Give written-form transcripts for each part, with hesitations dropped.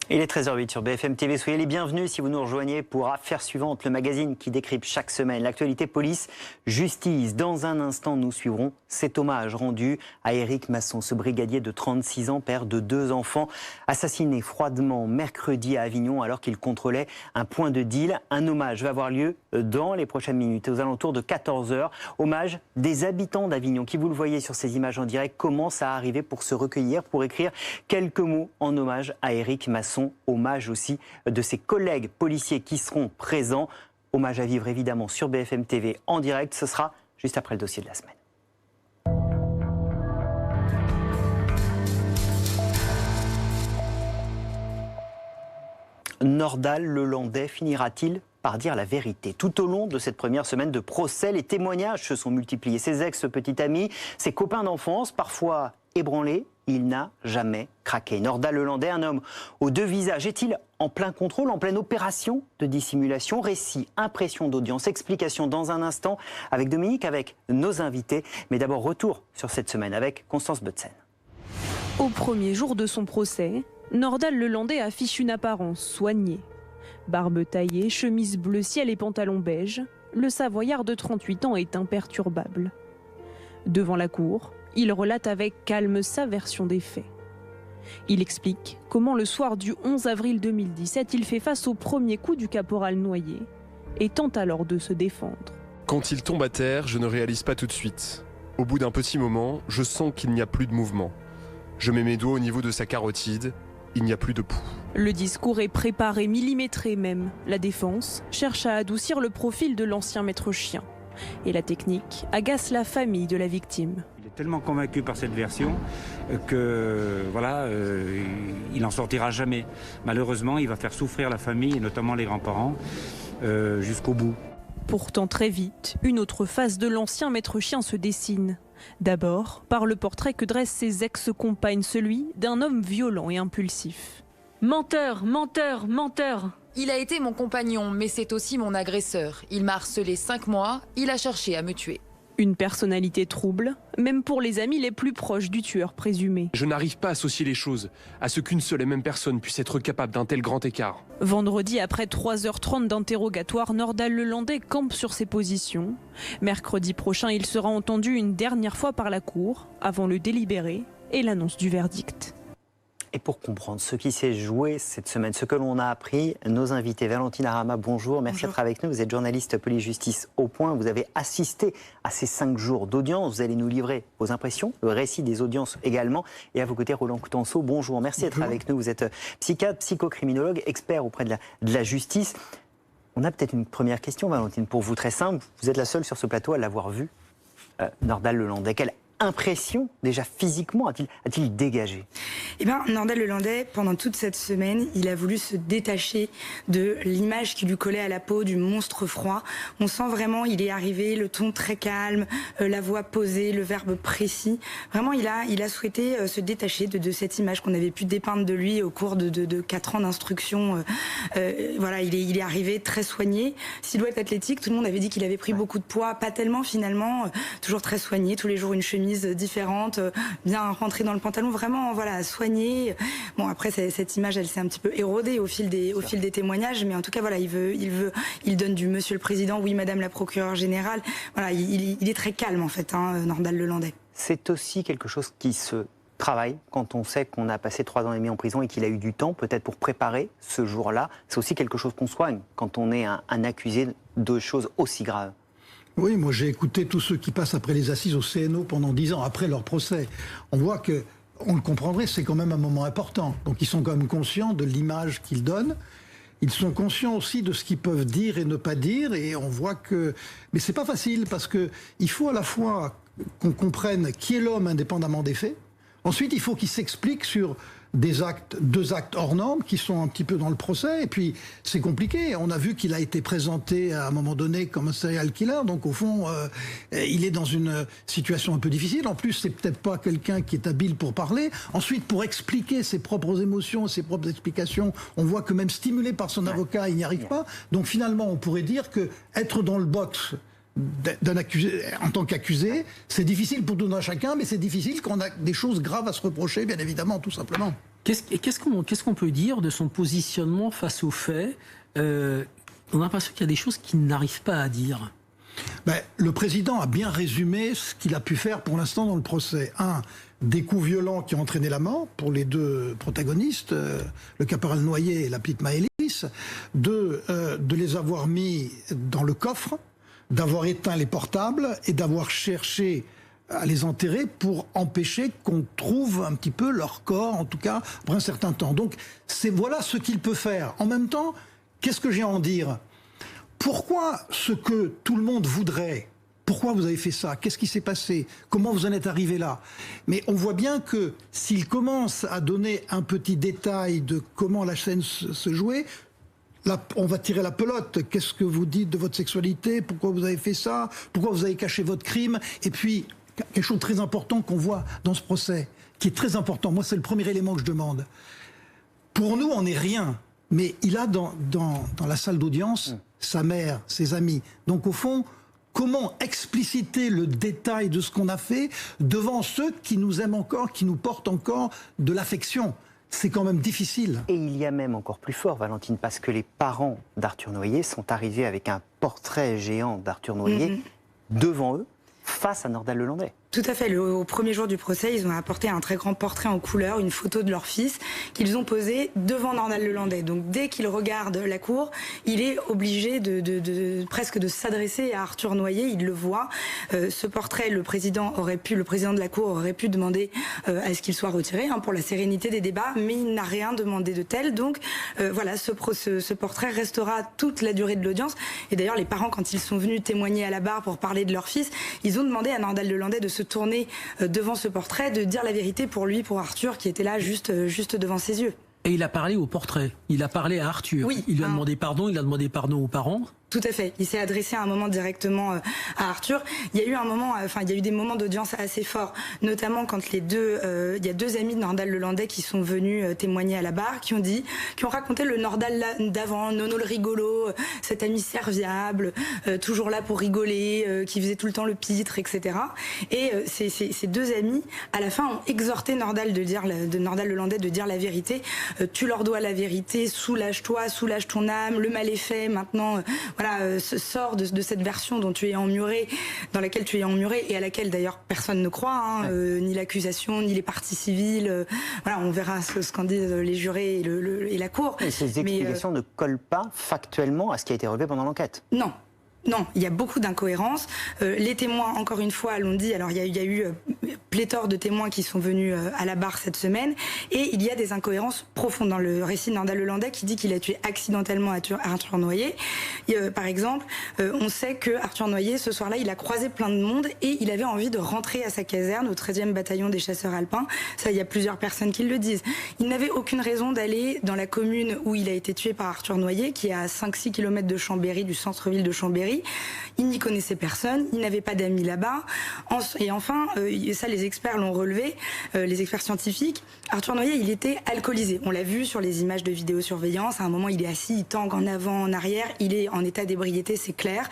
Il est 13h08 sur BFM TV. Soyez les bienvenus si vous nous rejoignez pour Affaires suivantes, le magazine qui décrypte chaque semaine l'actualité police-justice. Dans un instant, nous suivrons cet hommage rendu à Éric Masson, ce brigadier de 36 ans, père de 2 enfants, assassiné froidement mercredi à Avignon alors qu'il contrôlait un point de deal. Un hommage va avoir lieu dans les prochaines minutes, aux alentours de 14h. Hommage des habitants d'Avignon qui, vous le voyez sur ces images en direct, commencent à arriver pour se recueillir, pour écrire quelques mots en hommage à Éric Masson. Hommage aussi de ses collègues policiers qui seront présents. Hommage à vivre évidemment sur BFM TV en direct. Ce sera juste après le dossier de la semaine. Nordal Lelandais finira-t-il par dire la vérité? Tout au long de cette première semaine de procès, les témoignages se sont multipliés. Ses ex-petits amis, ses copains d'enfance, parfois ébranlés, il n'a jamais craqué. Nordal Lelandais, un homme aux 2 visages, est-il en plein contrôle, en pleine opération de dissimulation? Récit, impression d'audience, explication dans un instant avec Dominique, avec nos invités. Mais d'abord, retour sur cette semaine avec Constance Botsen. Au premier jour de son procès, Nordal Lelandais affiche une apparence soignée. Barbe taillée, chemise bleu ciel et pantalon beige, le Savoyard de 38 ans est imperturbable. Devant la cour, il relate avec calme sa version des faits. Il explique comment le soir du 11 avril 2017, il fait face au premier coup du caporal Noyer et tente alors de se défendre. Quand il tombe à terre, je ne réalise pas tout de suite. Au bout d'un petit moment, je sens qu'il n'y a plus de mouvement. Je mets mes doigts au niveau de sa carotide, il n'y a plus de pouls. Le discours est préparé, millimétré même. La défense cherche à adoucir le profil de l'ancien maître chien. Et la technique agace la famille de la victime. Il est tellement convaincu par cette version que il n'en sortira jamais. Malheureusement, il va faire souffrir la famille et notamment les grands-parents jusqu'au bout. Pourtant très vite, une autre face de l'ancien maître chien se dessine. D'abord par le portrait que dressent ses ex-compagnes, celui d'un homme violent et impulsif. Menteur, menteur, menteur. Il a été mon compagnon, mais c'est aussi mon agresseur. Il m'a harcelé 5 mois, il a cherché à me tuer. Une personnalité trouble, même pour les amis les plus proches du tueur présumé. Je n'arrive pas à associer les choses, à ce qu'une seule et même personne puisse être capable d'un tel grand écart. Vendredi, après 3h30 d'interrogatoire, Nordal Lelandais campe sur ses positions. Mercredi prochain, il sera entendu une dernière fois par la cour, avant le délibéré et l'annonce du verdict. Et pour comprendre ce qui s'est joué cette semaine, ce que l'on a appris, nos invités, Valentine Arama, bonjour, merci d'être avec nous. Vous êtes journaliste police-justice au Point, vous avez assisté à ces 5 jours d'audience, vous allez nous livrer vos impressions, le récit des audiences également. Et à vos côtés, Roland Coutenceau, bonjour, merci d'être avec nous. Vous êtes psychiatre, psychocriminologue, expert auprès de la justice. On a peut-être une première question, Valentine, pour vous, très simple. Vous êtes la seule sur ce plateau à l'avoir vu, Nordal Lelandais. Quelle impression, déjà physiquement, a-t-il dégagé? Eh bien, Nordal Lelandais, pendant toute cette semaine, il a voulu se détacher de l'image qui lui collait à la peau du monstre froid. On sent vraiment, il est arrivé, le ton très calme, la voix posée, le verbe précis. Vraiment, il a souhaité se détacher de cette image qu'on avait pu dépeindre de lui au cours de 4 ans d'instruction. Voilà, il est arrivé très soigné. Silhouette athlétique, tout le monde avait dit qu'il avait pris beaucoup de poids, pas tellement finalement, toujours très soigné, tous les jours une chemise différente, bien rentrée dans le pantalon, vraiment voilà, soigné. Bon, après cette image, elle s'est un petit peu érodée au fil des témoignages, mais en tout cas voilà, il donne du Monsieur le Président, oui Madame la Procureure Générale. Voilà, il est très calme en fait, Nordal Lelandais. C'est aussi quelque chose qui se travaille quand on sait qu'on a passé 3 ans et demi en prison et qu'il a eu du temps peut-être pour préparer ce jour-là. C'est aussi quelque chose qu'on soigne quand on est un accusé de choses aussi graves. Oui, moi j'ai écouté tous ceux qui passent après les assises au CNO pendant 10 ans, après leur procès. On voit que, on le comprendrait, c'est quand même un moment important. Donc ils sont quand même conscients de l'image qu'ils donnent. Ils sont conscients aussi de ce qu'ils peuvent dire et ne pas dire. Et on voit que... Mais c'est pas facile parce que il faut à la fois qu'on comprenne qui est l'homme indépendamment des faits. Ensuite, il faut qu'il s'explique sur deux actes hors normes qui sont un petit peu dans le procès. Et puis, c'est compliqué. On a vu qu'il a été présenté à un moment donné comme un serial killer. Donc, au fond, il est dans une situation un peu difficile. En plus, c'est peut-être pas quelqu'un qui est habile pour parler. Ensuite, pour expliquer ses propres émotions, ses propres explications, on voit que même stimulé par son avocat, il n'y arrive pas. Donc, finalement, on pourrait dire que être dans le box d'un accusé, en tant qu'accusé, c'est difficile pour tout un chacun, mais c'est difficile quand on a des choses graves à se reprocher, bien évidemment, tout simplement. Qu'est-ce qu'on peut dire de son positionnement face aux faits? On a l'impression qu'il y a des choses qu'il n'arrive pas à dire. Le président a bien résumé ce qu'il a pu faire pour l'instant dans le procès. Des coups violents qui ont entraîné la mort pour les deux protagonistes, le caporal Noyer et la petite Maëlys. 2, de les avoir mis dans le coffre, d'avoir éteint les portables et d'avoir cherché à les enterrer pour empêcher qu'on trouve un petit peu leur corps, en tout cas, après un certain temps. Donc, voilà ce qu'il peut faire. En même temps, qu'est-ce que j'ai à en dire? Pourquoi ce que tout le monde voudrait? Pourquoi vous avez fait ça? Qu'est-ce qui s'est passé? Comment vous en êtes arrivé là? Mais on voit bien que s'il commence à donner un petit détail de comment la scène se jouait, là, on va tirer la pelote. Qu'est-ce que vous dites de votre sexualité? Pourquoi vous avez fait ça? Pourquoi vous avez caché votre crime? Et puis, quelque chose de très important qu'on voit dans ce procès, qui est très important. Moi, c'est le premier élément que je demande. Pour nous, on n'est rien. Mais il a dans la salle d'audience sa mère, ses amis. Donc, au fond, comment expliciter le détail de ce qu'on a fait devant ceux qui nous aiment encore, qui nous portent encore de l'affection? C'est quand même difficile. Et il y a même encore plus fort, Valentine, parce que les parents d'Arthur Noyer sont arrivés avec un portrait géant d'Arthur Noyer devant eux, face à Nordal-Lelandais. Tout à fait. Au premier jour du procès, ils ont apporté un très grand portrait en couleur, une photo de leur fils, qu'ils ont posé devant Nordal-Lelandais. Donc dès qu'il regarde la cour, il est obligé presque de s'adresser à Arthur Noyer. Il le voit. Ce portrait, le président de la cour aurait pu demander à ce qu'il soit retiré pour la sérénité des débats, mais il n'a rien demandé de tel. Donc voilà, ce portrait restera toute la durée de l'audience. Et d'ailleurs, les parents, quand ils sont venus témoigner à la barre pour parler de leur fils, ils ont demandé à Nordal-Lelandais de se tourner devant ce portrait, de dire la vérité pour lui, pour Arthur, qui était là juste devant ses yeux. Et il a parlé au portrait, il a parlé à Arthur. Oui, il lui a demandé pardon, il a demandé pardon aux parents. Tout à fait. Il s'est adressé à un moment directement à Arthur. Il y a eu des moments d'audience assez forts, notamment quand il y a deux amis de Nordal-Lelandais qui sont venus témoigner à la barre, qui ont raconté le Nordal d'avant, Nono le rigolo, cet ami serviable, toujours là pour rigoler, qui faisait tout le temps le pitre, etc. Et ces deux amis, à la fin, ont exhorté Nordal-Lelandais de dire la vérité. Tu leur dois la vérité, soulage-toi, soulage ton âme, le mal est fait, maintenant... sors de cette version dont tu es emmuré, dans laquelle tu es emmuré et à laquelle d'ailleurs personne ne croit, ni l'accusation, ni les parties civiles. On verra ce qu'en disent les jurés et la cour. Et ces explications ne collent pas factuellement à ce qui a été relevé pendant l'enquête. Non, il y a beaucoup d'incohérences. Les témoins, encore une fois, l'ont dit. Alors, il y a eu pléthore de témoins qui sont venus à la barre cette semaine. Et il y a des incohérences profondes dans le récit de Nordal-Lelandais qui dit qu'il a tué accidentellement Arthur Noyer. Par exemple, on sait que Arthur Noyer, ce soir-là, il a croisé plein de monde et il avait envie de rentrer à sa caserne, au 13e bataillon des chasseurs alpins. Ça, il y a plusieurs personnes qui le disent. Il n'avait aucune raison d'aller dans la commune où il a été tué par Arthur Noyer, qui est à 5-6 km de Chambéry, du centre-ville de Chambéry. Il n'y connaissait personne, il n'avait pas d'amis là-bas. Et enfin, ça les experts l'ont relevé, les experts scientifiques, Arthur Noyer, il était alcoolisé. On l'a vu sur les images de vidéosurveillance. À un moment, il est assis, il tangue en avant, en arrière. Il est en état d'ébriété, c'est clair.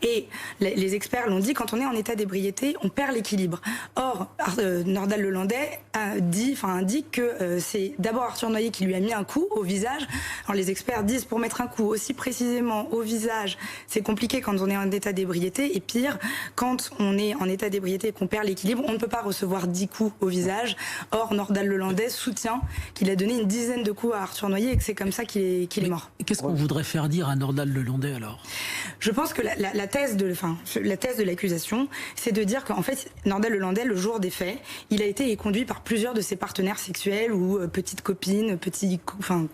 Et les experts l'ont dit, quand on est en état d'ébriété, on perd l'équilibre. Or, Nordal-Lelandais indique que c'est d'abord Arthur Noyer qui lui a mis un coup au visage. Alors les experts disent, pour mettre un coup aussi précisément au visage, c'est compliqué quand on est en état d'ébriété. Et pire, quand on est en état d'ébriété et qu'on perd l'équilibre, on ne peut pas recevoir 10 coups au visage. Or, Nordal-Lelandais soutient qu'il a donné une dizaine de coups à Arthur Noyer et que c'est comme ça qu'il est mort. Qu'est-ce qu'on voudrait faire dire à Nordal-Lelandais alors? Je pense que la thèse de l'accusation, c'est de dire qu'en fait, Nordal-Lelandais, le jour des faits, il a été conduit par plusieurs de ses partenaires sexuels ou petites copines,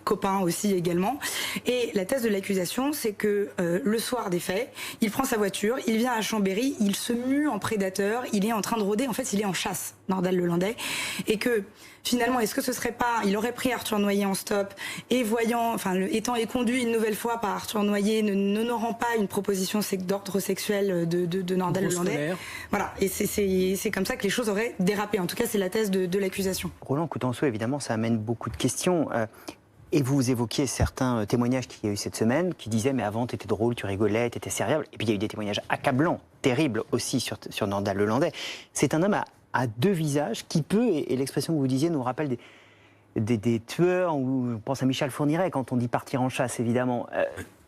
copains aussi également. Et la thèse de l'accusation, c'est que le soir des faits, il prend sa voiture, il vient à Chambéry, il se mue en prédateur, il est en train de rôder, en fait il est en chasse, Nordal-Lelandais, et que finalement, est-ce que ce serait pas, il aurait pris Arthur Noyer en stop et étant conduit une nouvelle fois par Arthur Noyer, n'honorant pas une proposition d'ordre sexuel de Nordal-Lelandais. Voilà, et c'est comme ça que les choses auraient dérapé. En tout cas, c'est la thèse de l'accusation. Roland Coutenceau, évidemment, ça amène beaucoup de questions. Et vous évoquiez certains témoignages qu'il y a eu cette semaine qui disaient « mais avant, t'étais drôle, tu rigolais, t'étais serviable ». Et puis il y a eu des témoignages accablants, terribles aussi sur Nordal-Lelandais. C'est un homme à deux visages qui peut, et l'expression que vous disiez nous rappelle des tueurs, ou on pense à Michel Fourniret quand on dit partir en chasse, évidemment.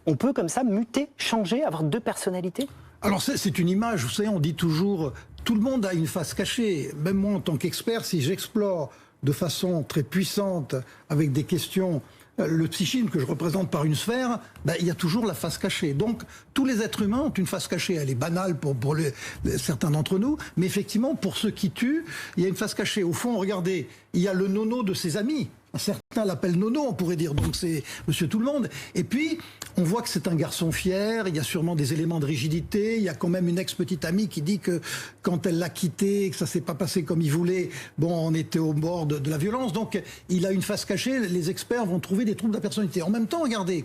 On peut comme ça muter, changer, avoir deux personnalités? Alors c'est une image, vous savez, on dit toujours, tout le monde a une face cachée. Même moi, en tant qu'expert, si j'explore de façon très puissante, avec des questions, le psychisme que je représente par une sphère, il y a toujours la face cachée. Donc tous les êtres humains ont une face cachée. Elle est banale pour certains d'entre nous, mais effectivement, pour ceux qui tuent, il y a une face cachée. Au fond, regardez, il y a le nono de ses amis. Certains l'appellent Nono, on pourrait dire, donc c'est Monsieur Tout-le-Monde. Et puis, on voit que c'est un garçon fier, il y a sûrement des éléments de rigidité, il y a quand même une ex-petite amie qui dit que quand elle l'a quitté, que ça s'est pas passé comme il voulait, bon, on était au bord de la violence, donc il a une face cachée, les experts vont trouver des troubles de la personnalité. En même temps, regardez,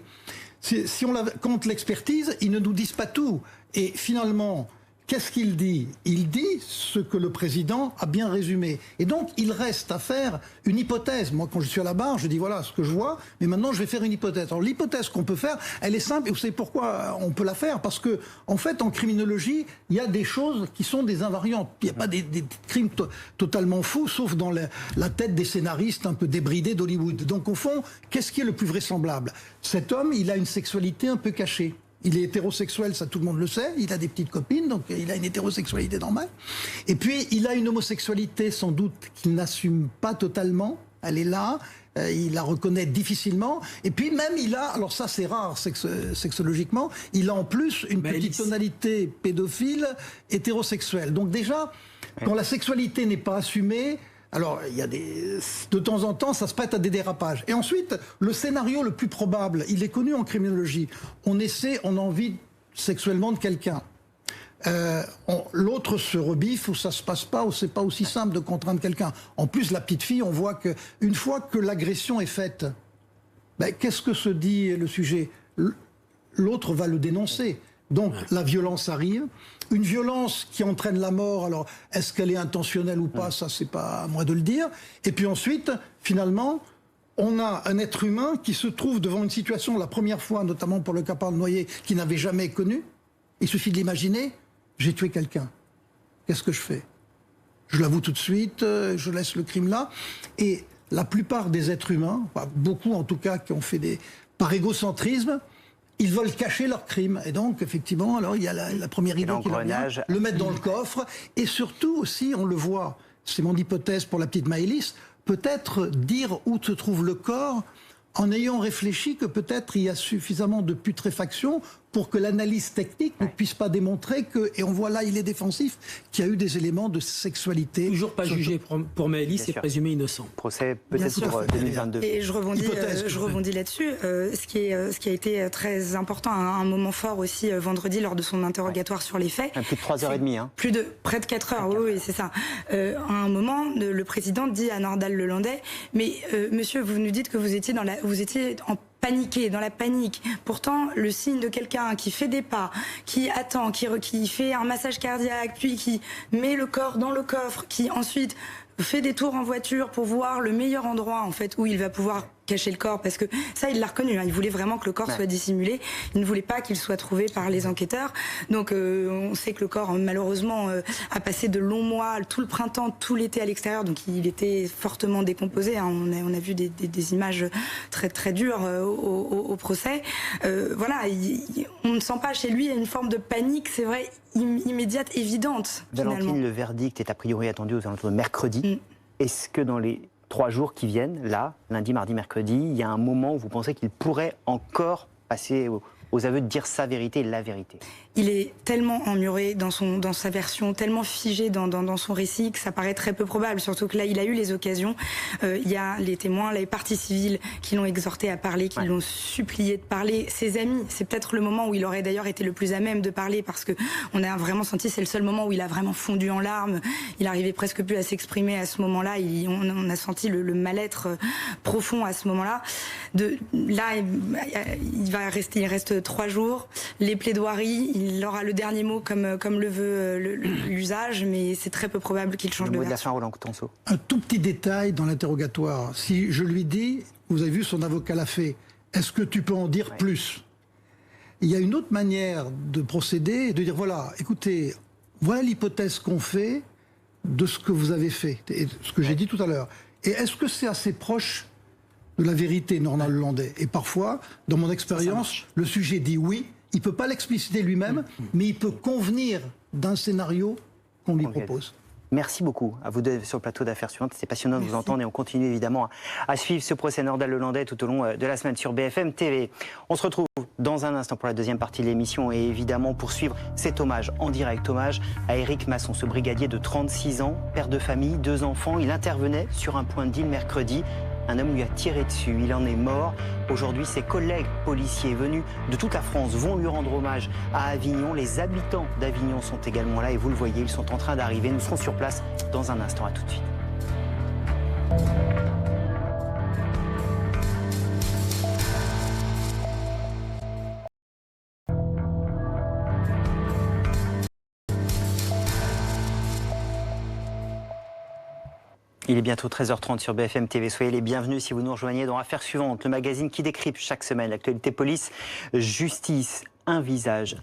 si on compte l'expertise, ils ne nous disent pas tout. Et finalement, qu'est-ce qu'il dit? Il dit ce que le président a bien résumé. Et donc, il reste à faire une hypothèse. Moi, quand je suis à la barre, je dis voilà ce que je vois, mais maintenant, je vais faire une hypothèse. Alors, l'hypothèse qu'on peut faire, elle est simple, et vous savez pourquoi on peut la faire? Parce que, en fait, en criminologie, il y a des choses qui sont des invariantes. Il n'y a pas des crimes totalement fous, sauf dans la tête des scénaristes un peu débridés d'Hollywood. Donc, au fond, qu'est-ce qui est le plus vraisemblable? Cet homme, il a une sexualité un peu cachée. Il est hétérosexuel, ça tout le monde le sait. Il a des petites copines, donc il a une hétérosexualité normale. Et puis, il a une homosexualité, sans doute, qu'il n'assume pas totalement. Elle est là, il la reconnaît difficilement. Et puis même, il a, alors ça c'est rare sexologiquement, il a en plus une petite tonalité pédophile hétérosexuelle. Donc déjà, quand la sexualité n'est pas assumée, alors, il y a de temps en temps, ça se prête à des dérapages. Et ensuite, le scénario le plus probable, il est connu en criminologie. On a envie sexuellement de quelqu'un. L'autre se rebiffe, ou ça se passe pas, ou c'est pas aussi simple de contraindre quelqu'un. En plus, la petite fille, on voit que une fois que l'agression est faite, qu'est-ce que se dit le sujet? L'autre va le dénoncer. Donc la violence arrive, une violence qui entraîne la mort, alors est-ce qu'elle est intentionnelle ou pas, ça c'est pas à moi de le dire. Et puis ensuite, finalement, on a un être humain qui se trouve devant une situation, la première fois, notamment pour le capard de Noyer, qu'il n'avait jamais connu. Il suffit de l'imaginer, j'ai tué quelqu'un. Qu'est-ce que je fais? Je l'avoue tout de suite, je laisse le crime là. Et la plupart des êtres humains, beaucoup en tout cas, qui ont fait par égocentrisme, ils veulent cacher leur crime. Et donc, effectivement, alors il y a la première idée qui va bien, le mettre dans le coffre. Et surtout aussi, on le voit, c'est mon hypothèse pour la petite Maëlys, peut-être dire où se trouve le corps en ayant réfléchi que peut-être il y a suffisamment de putréfaction pour que l'analyse technique ne puisse pas démontrer que, et on voit là, il est défensif, qu'il y a eu des éléments de sexualité. Toujours pas jugé pour Maëlys et présumé innocent. Procès peut-être pour 2022. Et je rebondis là-dessus. Ce qui a été très important, un moment fort aussi vendredi lors de son interrogatoire sur les faits. Plus de 3h30. Hein. Près de 4 heures, oui, c'est ça. À un moment, le président dit à Nordal Lelandais, mais monsieur, vous nous dites que vous étiez paniqué, dans la panique. Pourtant, le signe de quelqu'un qui fait des pas, qui attend, qui fait un massage cardiaque, puis qui met le corps dans le coffre, qui ensuite fait des tours en voiture pour voir le meilleur endroit en fait où il va pouvoir cacher le corps, parce que ça il l'a reconnu, hein. Il voulait vraiment que le corps soit dissimulé, il ne voulait pas qu'il soit trouvé par les enquêteurs, donc on sait que le corps malheureusement a passé de longs mois, tout le printemps, tout l'été à l'extérieur, donc il était fortement décomposé, hein. On a vu des images très très dures au procès, voilà, on ne sent pas chez lui une forme de panique, c'est vrai, immédiate, évidente. Valentine, finalement. le verdict est a priori attendu aux alentours de mercredi. Est-ce que dans les 3 jours qui viennent, là, lundi, mardi, mercredi, il y a un moment où vous pensez qu'il pourrait encore passer aux aveux de dire sa vérité et la vérité? Il est tellement emmuré dans sa version, tellement figé dans son récit que ça paraît très peu probable. Surtout que là, il a eu les occasions. Il y a les témoins, les parties civiles qui l'ont exhorté à parler, qui l'ont supplié de parler. Ses amis, c'est peut-être le moment où il aurait d'ailleurs été le plus à même de parler, parce que on a vraiment senti, c'est le seul moment où il a vraiment fondu en larmes. Il arrivait presque plus à s'exprimer à ce moment-là. On a senti le mal-être profond à ce moment-là. Là, il reste 3 jours. Les plaidoiries, il aura le dernier mot comme le veut l'usage, mais c'est très peu probable qu'il change de version. Roland Coutenceau. Un tout petit détail dans l'interrogatoire. Si je lui dis, vous avez vu, son avocat l'a fait, est-ce que tu peux en dire plus? Il y a une autre manière de procéder, de dire, voilà, écoutez, voilà l'hypothèse qu'on fait de ce que vous avez fait, et ce que j'ai dit tout à l'heure. Et est-ce que c'est assez proche de la vérité, Nordal Lelandais. Et parfois, dans mon expérience, le sujet dit oui, il ne peut pas l'expliciter lui-même, mais il peut convenir d'un scénario qu'on lui propose. Merci beaucoup à vous deux sur le plateau d'Affaires suivantes. C'est passionnant de vous entendre et on continue évidemment à suivre ce procès Nordal Lelandais tout au long de la semaine sur BFM TV. On se retrouve dans un instant pour la deuxième partie de l'émission et évidemment pour suivre cet hommage en direct, hommage à Éric Masson, ce brigadier de 36 ans, père de famille, 2 enfants. Il intervenait sur un point de deal mercredi. Un homme lui a tiré dessus, il en est mort. Aujourd'hui, ses collègues policiers venus de toute la France vont lui rendre hommage à Avignon. Les habitants d'Avignon sont également là et vous le voyez, ils sont en train d'arriver. Nous serons sur place dans un instant, à tout de suite. Il est bientôt 13h30 sur BFM TV. Soyez les bienvenus si vous nous rejoignez dans Affaires suivantes, le magazine qui décrypte chaque semaine l'actualité police, justice. Un visage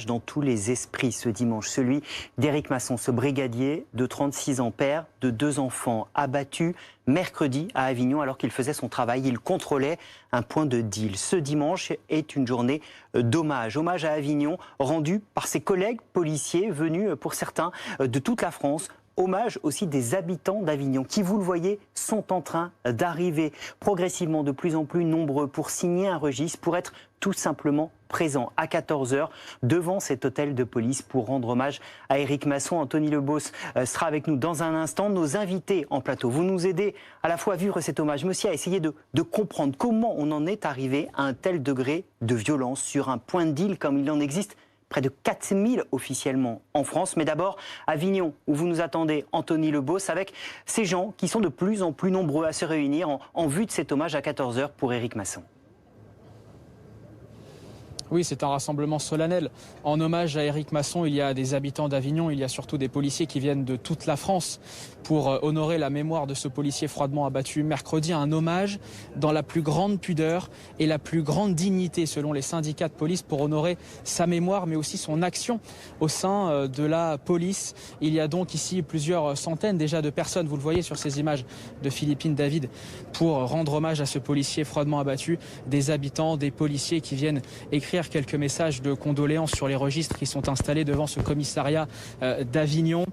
dans tous les esprits ce dimanche, celui d'Éric Masson, ce brigadier de 36 ans, père de 2 enfants, abattu mercredi à Avignon alors qu'il faisait son travail. Il contrôlait un point de deal. Ce dimanche est une journée d'hommage. Hommage à Avignon rendu par ses collègues policiers venus pour certains de toute la France. Hommage aussi des habitants d'Avignon qui, vous le voyez, sont en train d'arriver progressivement de plus en plus nombreux pour signer un registre, pour être tout simplement présents à 14h devant cet hôtel de police pour rendre hommage à Éric Masson. Anthony Lebos sera avec nous dans un instant. Nos invités en plateau, vous nous aidez à la fois à vivre cet hommage, mais aussi à essayer de comprendre comment on en est arrivé à un tel degré de violence sur un point de deal comme il en existe près de 4000 officiellement en France. Mais d'abord, Avignon, où vous nous attendez, Anthony Lebos, avec ces gens qui sont de plus en plus nombreux à se réunir en vue de cet hommage à 14h pour Éric Masson. Oui, c'est un rassemblement solennel. En hommage à Éric Masson, il y a des habitants d'Avignon, il y a surtout des policiers qui viennent de toute la France pour honorer la mémoire de ce policier froidement abattu mercredi. Un hommage dans la plus grande pudeur et la plus grande dignité selon les syndicats de police pour honorer sa mémoire mais aussi son action au sein de la police. Il y a donc ici plusieurs centaines déjà de personnes, vous le voyez sur ces images de Philippine David, pour rendre hommage à ce policier froidement abattu, des habitants, des policiers qui viennent écrire quelques messages de condoléances sur les registres qui sont installés devant ce commissariat d'Avignon.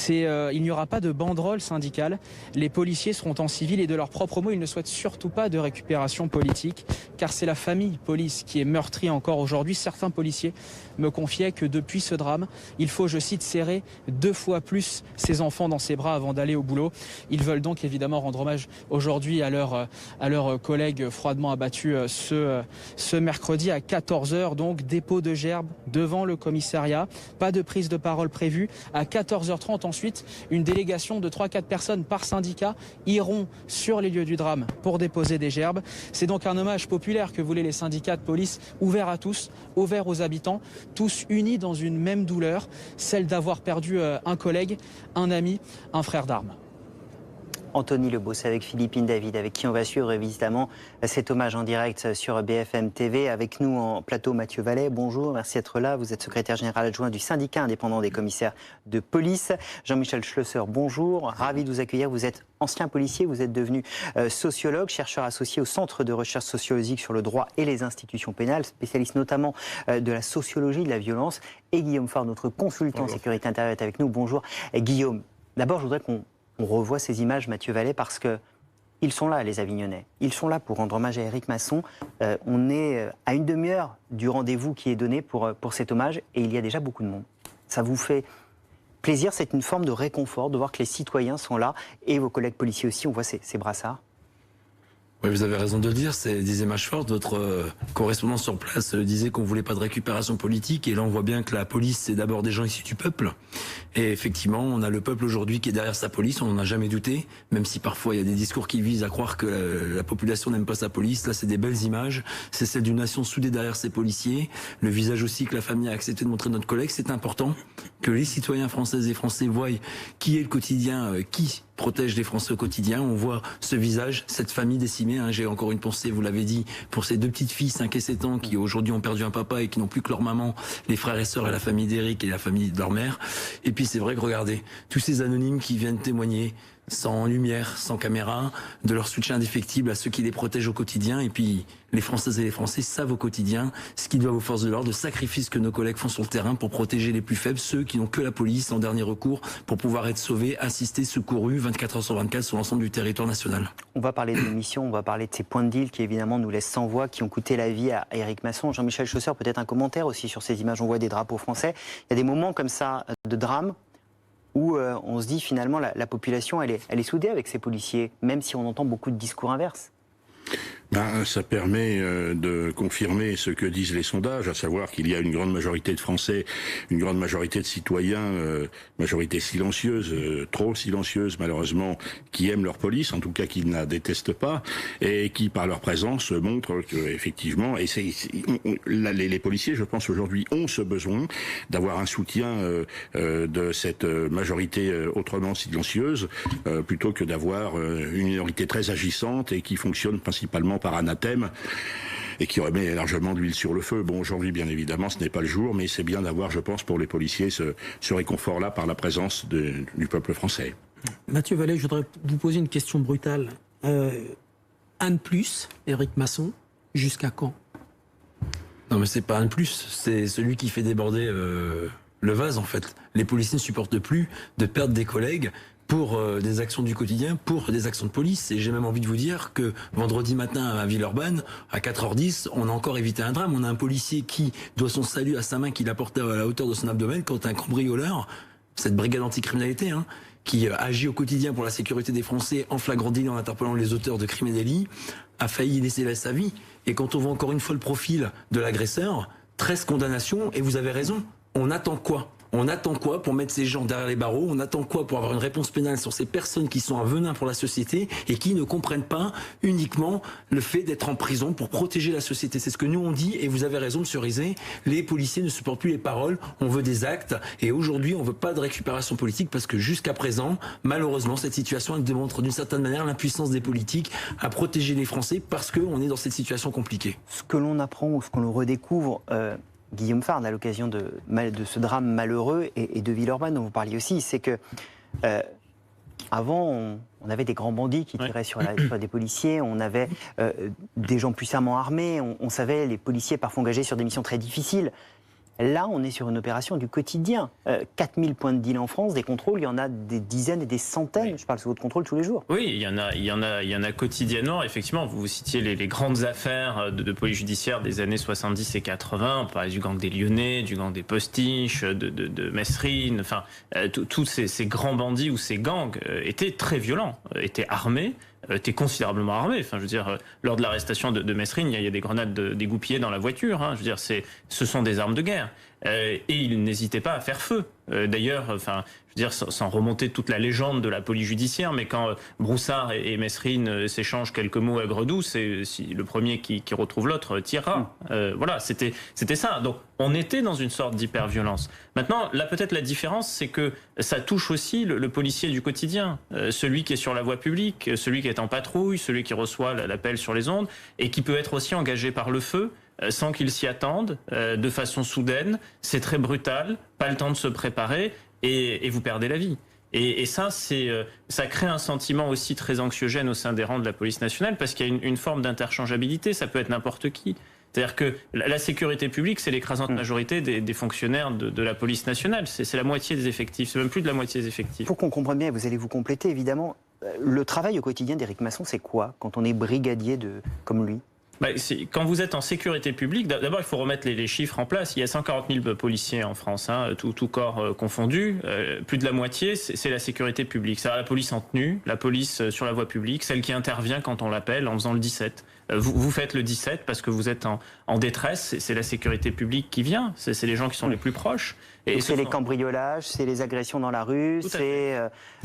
Il n'y aura pas de banderole syndicale. Les policiers seront en civil et de leurs propres mots, ils ne souhaitent surtout pas de récupération politique car c'est la famille police qui est meurtrie encore aujourd'hui. Certains policiers me confiaient que depuis ce drame, il faut, je cite, serrer 2 fois plus ses enfants dans ses bras avant d'aller au boulot. Ils veulent donc évidemment rendre hommage aujourd'hui à leurs collègues froidement abattus ce mercredi à 14h. Donc dépôt de gerbes devant le commissariat, pas de prise de parole prévue. À 14h30 ensuite, une délégation de 3-4 personnes par syndicat iront sur les lieux du drame pour déposer des gerbes. C'est donc un hommage populaire que voulaient les syndicats de police, ouvert à tous, ouvert aux habitants, tous unis dans une même douleur, celle d'avoir perdu un collègue, un ami, un frère d'armes. Anthony Lebos avec Philippine David, avec qui on va suivre évidemment cet hommage en direct sur BFM TV. Avec nous en plateau, Mathieu Vallet, bonjour, merci d'être là. Vous êtes secrétaire général adjoint du syndicat indépendant des commissaires de police. Jean-Michel Schlesser, bonjour, ravi de vous accueillir. Vous êtes ancien policier, vous êtes devenu sociologue, chercheur associé au Centre de recherche sociologique sur le droit et les institutions pénales, spécialiste notamment de la sociologie de la violence. Et Guillaume Faure, notre consultant sécurité intérieure, est avec nous. Bonjour. Et Guillaume, d'abord je voudrais qu'on revoit ces images, Mathieu Vallet, parce qu'ils sont là, les Avignonnais. Ils sont là pour rendre hommage à Éric Masson. On est à une demi-heure du rendez-vous qui est donné pour cet hommage et il y a déjà beaucoup de monde. Ça vous fait plaisir, c'est une forme de réconfort de voir que les citoyens sont là et vos collègues policiers aussi, on voit ces brassards. Oui, vous avez raison de le dire, c'est des images fortes. Votre correspondant sur place disait qu'on voulait pas de récupération politique et là on voit bien que la police c'est d'abord des gens issus du peuple. Et effectivement, on a le peuple aujourd'hui qui est derrière sa police, on n'en a jamais douté, même si parfois il y a des discours qui visent à croire que la population n'aime pas sa police. Là c'est des belles images, c'est celle d'une nation soudée derrière ses policiers, le visage aussi que la famille a accepté de montrer notre collègue. C'est important que les citoyens françaises et français voient qui est le quotidien, qui protège les Français au quotidien. On voit ce visage, cette famille décimée. J'ai encore une pensée, vous l'avez dit, pour ces 2 petites filles, 5 et 7 ans, qui aujourd'hui ont perdu un papa et qui n'ont plus que leur maman, les frères et sœurs et la famille d'Éric et la famille de leur mère. Et puis c'est vrai que regardez, tous ces anonymes qui viennent témoigner sans lumière, sans caméra, de leur soutien indéfectible à ceux qui les protègent au quotidien. Et puis, les Françaises et les Français savent au quotidien ce qu'ils doivent aux forces de l'ordre, le sacrifice que nos collègues font sur le terrain pour protéger les plus faibles, ceux qui n'ont que la police en dernier recours pour pouvoir être sauvés, assistés, secourus 24 heures sur 24 sur l'ensemble du territoire national. On va parler de l'émission, on va parler de ces points de deal qui évidemment nous laissent sans voix, qui ont coûté la vie à Éric Masson. Jean-Michel Chausser, peut-être un commentaire aussi sur ces images, on voit des drapeaux français. Il y a des moments comme ça de drame où on se dit finalement la population elle est soudée avec ces policiers, même si on entend beaucoup de discours inverses. Ça permet de confirmer ce que disent les sondages, à savoir qu'il y a une grande majorité de Français, une grande majorité de citoyens, majorité silencieuse, trop silencieuse malheureusement, qui aiment leur police, en tout cas qui ne la détestent pas, et qui par leur présence montrent que effectivement, et les policiers, je pense aujourd'hui, ont ce besoin d'avoir un soutien de cette majorité autrement silencieuse, plutôt que d'avoir une minorité très agissante et qui fonctionne principalement par anathème et qui remet largement d'huile sur le feu. Bon, aujourd'hui, bien évidemment, ce n'est pas le jour, mais c'est bien d'avoir, je pense, pour les policiers, ce réconfort-là par la présence du peuple français. Mathieu Vallet, je voudrais vous poser une question brutale. Un de plus, Éric Masson, jusqu'à quand? Non, mais c'est pas un de plus, c'est celui qui fait déborder le vase, en fait. Les policiers ne supportent plus de perdre des collègues pour des actions du quotidien, pour des actions de police. Et j'ai même envie de vous dire que vendredi matin à Villeurbanne, à 4h10, on a encore évité un drame. On a un policier qui doit son salut à sa main qu'il a porté à la hauteur de son abdomen quand un cambrioleur, cette brigade anticriminalité, qui agit au quotidien pour la sécurité des Français en flagrant délit en interpellant les auteurs de crimes et délits, a failli laisser sa vie. Et quand on voit encore une fois le profil de l'agresseur, 13 condamnations, et vous avez raison, on attend quoi ? On attend quoi pour mettre ces gens derrière les barreaux? On attend quoi pour avoir une réponse pénale sur ces personnes qui sont un venin pour la société et qui ne comprennent pas uniquement le fait d'être en prison pour protéger la société? C'est ce que nous on dit, et vous avez raison, monsieur Rizet, les policiers ne supportent plus les paroles, on veut des actes, et aujourd'hui on veut pas de récupération politique parce que jusqu'à présent, malheureusement, cette situation elle démontre d'une certaine manière l'impuissance des politiques à protéger les Français parce qu'on est dans cette situation compliquée. Ce que l'on apprend ou ce qu'on le redécouvre... Guillaume Farn, à l'occasion de ce drame malheureux et de Villeurbanne dont vous parliez aussi, c'est que avant, on avait des grands bandits qui tiraient sur des policiers, on avait des gens puissamment armés, on savait les policiers parfois engagés sur des missions très difficiles. Là, on est sur une opération du quotidien. 4000 points de deal en France, des contrôles, il y en a des dizaines et des centaines. Je parle sous votre contrôle tous les jours. Oui, il y en a quotidiennement. Effectivement, vous citiez les grandes affaires de police judiciaire des années 70 et 80. On parlait du gang des Lyonnais, du gang des Postiches, de Mesrine. Enfin, tous ces grands bandits ou ces gangs étaient très violents, étaient armés. Était considérablement armé. Enfin, je veux dire, lors de l'arrestation de Mesrine, il y a des grenades dégoupillées dans la voiture. Je veux dire, ce sont des armes de guerre. Et ils n'hésitaient pas à faire feu. D'ailleurs, enfin, je veux dire, sans remonter toute la légende de la police judiciaire, mais quand Broussard et Mesrine s'échangent quelques mots aigres-doux, c'est le premier qui retrouve l'autre tirera. Voilà, c'était ça. Donc, on était dans une sorte d'hyperviolence. Maintenant, là, peut-être la différence, c'est que ça touche aussi le policier du quotidien, celui qui est sur la voie publique, celui qui est en patrouille, celui qui reçoit l'appel sur les ondes, et qui peut être aussi engagé par le feu, sans qu'ils s'y attendent, de façon soudaine. C'est très brutal, pas le temps de se préparer, et vous perdez la vie. Et ça, ça crée un sentiment aussi très anxiogène au sein des rangs de la police nationale, parce qu'il y a une forme d'interchangeabilité, ça peut être n'importe qui. C'est-à-dire que la sécurité publique, c'est l'écrasante majorité des fonctionnaires de la police nationale. C'est la moitié des effectifs, c'est même plus de la moitié des effectifs. Pour qu'on comprenne bien, vous allez vous compléter évidemment, le travail au quotidien d'Éric Masson, c'est quoi quand on est brigadier comme lui ? Quand vous êtes en sécurité publique, d'abord il faut remettre les chiffres en place. Il y a 140 000 policiers en France, tout corps confondu. Plus de la moitié, c'est la sécurité publique. C'est la police en tenue, la police sur la voie publique, celle qui intervient quand on l'appelle en faisant le 17. Vous faites le 17 parce que vous êtes en détresse, c'est la sécurité publique qui vient, c'est les gens qui sont les plus proches. Et c'est les cambriolages, c'est les agressions dans la rue, c'est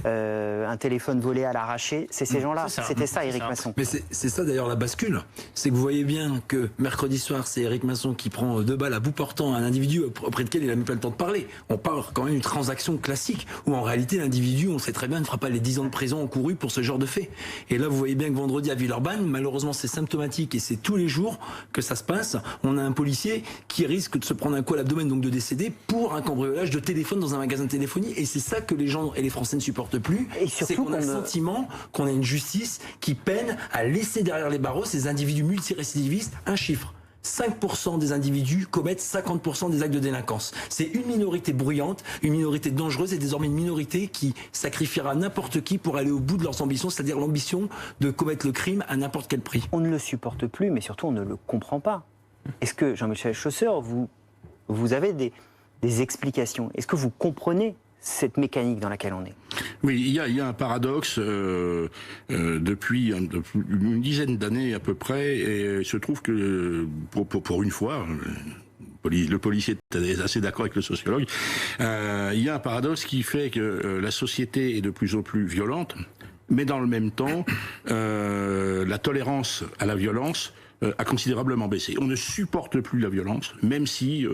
un téléphone volé à l'arraché, c'est ces gens-là. C'était ça, Éric Masson. Mais c'est ça d'ailleurs la bascule. C'est que vous voyez bien que mercredi soir, c'est Éric Masson qui prend 2 balles à bout portant à un individu auprès duquel il n'a même pas le temps de parler. On parle quand même d'une transaction classique où en réalité l'individu, on sait très bien, ne fera pas les 10 ans de prison encourus pour ce genre de fait. Et là, vous voyez bien que vendredi à Villeurbanne, malheureusement c'est symptomatique symptomatique et c'est tous les jours que ça se passe. On a un policier qui risque de se prendre un coup à l'abdomen, donc de décéder, pour un cambriolage de téléphone dans un magasin de téléphonie. Et c'est ça que les gens et les Français ne supportent plus. C'est qu'on a le sentiment qu'on a une justice qui peine à laisser derrière les barreaux ces individus multirécidivistes. Un chiffre. 5% des individus commettent 50% des actes de délinquance. C'est une minorité bruyante, une minorité dangereuse et désormais une minorité qui sacrifiera n'importe qui pour aller au bout de leurs ambitions, c'est-à-dire l'ambition de commettre le crime à n'importe quel prix. On ne le supporte plus, mais surtout on ne le comprend pas. Est-ce que, Jean-Michel Chausseur, vous avez des explications? Est-ce que vous comprenez cette mécanique dans laquelle on est? Oui, il y a un paradoxe depuis une dizaine d'années à peu près, et il se trouve que pour une fois, le policier est assez d'accord avec le sociologue, il y a un paradoxe qui fait que la société est de plus en plus violente, mais dans le même temps, la tolérance à la violence a considérablement baissé. On ne supporte plus la violence, même si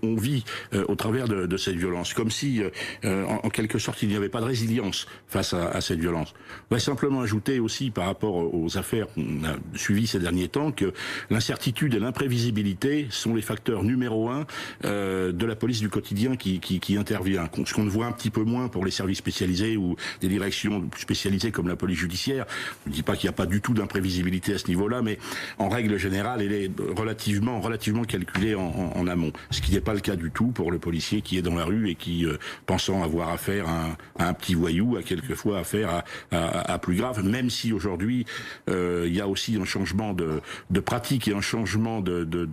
on vit au travers de cette violence, comme si, en quelque sorte, il n'y avait pas de résilience face à cette violence. On va simplement ajouter aussi, par rapport aux affaires qu'on a suivies ces derniers temps, que l'incertitude et l'imprévisibilité sont les facteurs numéro 1 de la police du quotidien qui intervient. Ce qu'on voit un petit peu moins pour les services spécialisés ou des directions spécialisées comme la police judiciaire. Je ne dis pas qu'il n'y a pas du tout d'imprévisibilité à ce niveau-là, mais en règle générale, elle est relativement calculée en amont. Ce qui n'est pas le cas du tout pour le policier qui est dans la rue et qui, pensant avoir affaire à un petit voyou, a quelquefois affaire à plus grave, même si aujourd'hui, il y a aussi un changement de pratique et un changement de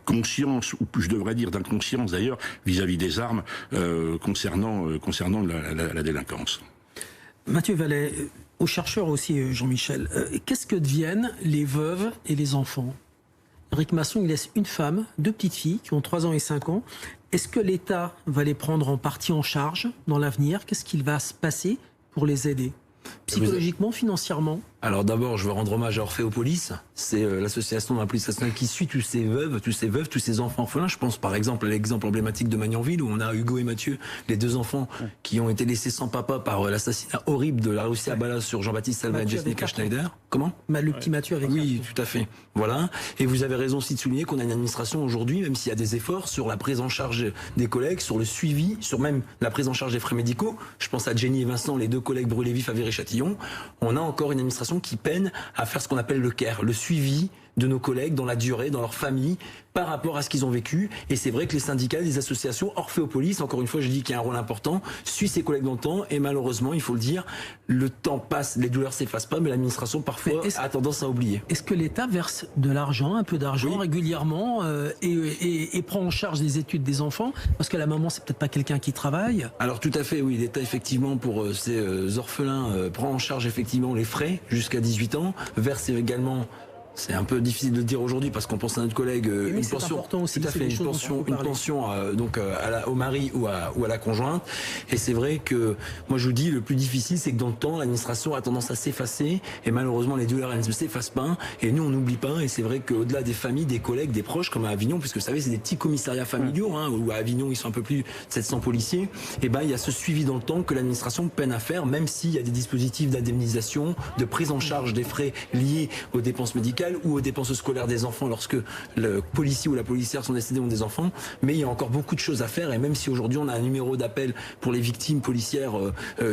conscience, ou je devrais dire d'inconscience d'ailleurs, vis-à-vis des armes concernant la délinquance. Mathieu Vallet, aux chercheurs aussi, Jean-Michel, qu'est-ce que deviennent les veuves et les enfants? Éric Masson, il laisse une femme, 2 petites filles qui ont 3 ans et 5 ans. Est-ce que l'État va les prendre en partie en charge dans l'avenir? Qu'est-ce qu'il va se passer pour les aider? Psychologiquement, financièrement? Alors d'abord, je veux rendre hommage à Orphéopolis. C'est l'association de la police nationale qui suit tous ces veuves, tous ces enfants orphelins. Je pense par exemple à l'exemple emblématique de Magnanville, où on a Hugo et Mathieu, les 2 enfants qui ont été laissés sans papa par l'assassinat horrible de la Russie à Bala sur Jean-Baptiste Salva et Jessica Schneider. Comment? Le petit Mathieu avec Oui, tout à fait. Voilà. Et vous avez raison aussi de souligner qu'on a une administration aujourd'hui, même s'il y a des efforts sur la prise en charge des collègues, sur le suivi, sur même la prise en charge des frais médicaux. Je pense à Jenny et Vincent, les 2 collègues brûlés vifs à Viry-Châtillon. On a encore une administration qui peine à faire ce qu'on appelle le care, le suivi de nos collègues dans la durée, dans leur famille, par rapport à ce qu'ils ont vécu. Et c'est vrai que les syndicats, les associations, Orphéopolis, encore une fois, je dis qu'il y a un rôle important, suit ses collègues dans le temps, et malheureusement, il faut le dire, le temps passe, les douleurs s'effacent pas, mais l'administration, parfois, a tendance à oublier. Est-ce que l'État verse de l'argent, un peu d'argent, régulièrement, et prend en charge les études des enfants? Parce que la maman, c'est peut-être pas quelqu'un qui travaille. Alors tout à fait, oui, l'État, effectivement, pour ces orphelins, prend en charge, effectivement, les frais jusqu'à 18 ans, verse également... C'est un peu difficile de le dire aujourd'hui parce qu'on pense à notre collègue une pension, aussi, tout à fait, une pension donc au mari ou à la conjointe. Et c'est vrai que moi je vous dis, le plus difficile, c'est que dans le temps, l'administration a tendance à s'effacer et malheureusement les douleurs elles ne s'effacent pas. Et nous on n'oublie pas. Et c'est vrai qu'au-delà des familles, des collègues, des proches, comme à Avignon, puisque vous savez c'est des petits commissariats familiaux, où à Avignon ils sont un peu plus de 700 policiers. Et ben il y a ce suivi dans le temps que l'administration peine à faire, même s'il y a des dispositifs d'indemnisation, de prise en charge des frais liés aux dépenses médicales ou aux dépenses scolaires des enfants lorsque le policier ou la policière sont décédés ont des enfants. Mais il y a encore beaucoup de choses à faire et même si aujourd'hui on a un numéro d'appel pour les victimes policières